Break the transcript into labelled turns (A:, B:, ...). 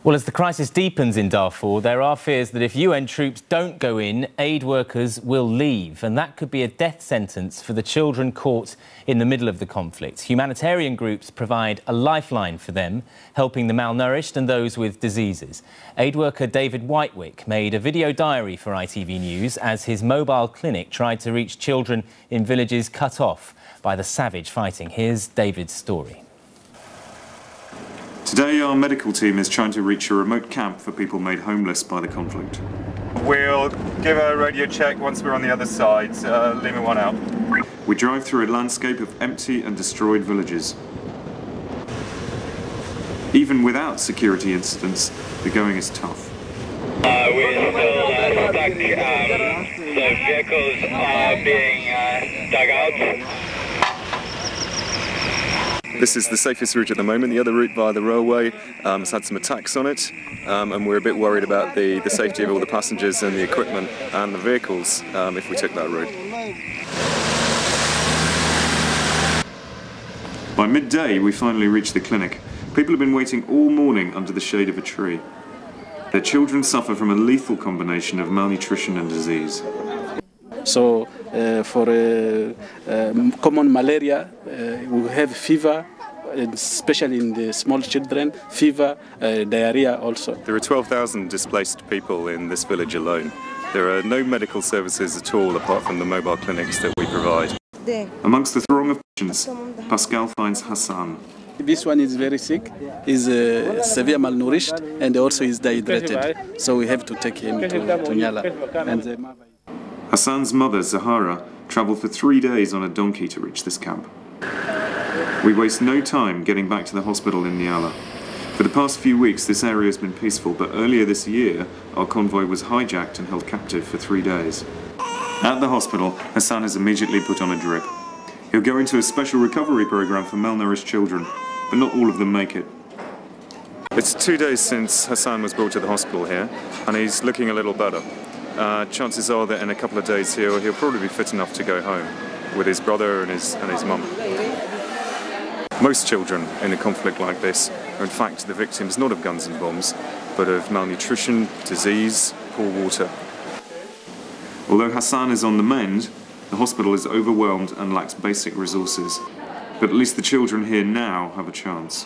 A: Well, as the crisis deepens in Darfur, there are fears that if UN troops don't go in, aid workers will leave, and that could be a death sentence for the children caught in the middle of the conflict. Humanitarian groups provide a lifeline for them, helping the malnourished and those with diseases. Aid worker David Whitewick made a video diary for ITV News as his mobile clinic tried to reach children in villages cut off by the savage fighting. Here's David's story.
B: Today our medical team is trying to reach a remote camp for people made homeless by the conflict.
C: We'll give a radio check once we're on the other side, Lima 1 out.
B: We drive through a landscape of empty and destroyed villages. Even without security incidents, the going is tough.
D: We're still stuck. The vehicles are being dug out.
B: This is the safest route at the moment. The other route via the railway has had some attacks on it, and we're a bit worried about the safety of all the passengers and the equipment and the vehicles if we took that route. By midday, we finally reached the clinic. People have been waiting all morning under the shade of a tree. Their children suffer from a lethal combination of malnutrition and disease.
E: So for common malaria, we have fever, especially in the small children, fever, diarrhea also.
B: There are 12,000 displaced people in this village alone. There are no medical services at all apart from the mobile clinics that we provide. Amongst the throng of patients, Pascal finds Hassan.
E: This one is very sick, is severe malnourished, and also is dehydrated. So we have to take him to Nyala.
B: Hassan's mother, Zahara, travelled for 3 days on a donkey to reach this camp. We waste no time getting back to the hospital in Nyala. For the past few weeks, this area has been peaceful, but earlier this year, our convoy was hijacked and held captive for 3 days. At the hospital, Hassan is immediately put on a drip. He'll go into a special recovery program for malnourished children, but not all of them make it. It's 2 days since Hassan was brought to the hospital here, and he's looking a little better. Chances are that in a couple of days he'll probably be fit enough to go home with his brother and his mum. Most children in a conflict like this are in fact the victims not of guns and bombs, but of malnutrition, disease, poor water. Although Hassan is on the mend, the hospital is overwhelmed and lacks basic resources. But at least the children here now have a chance.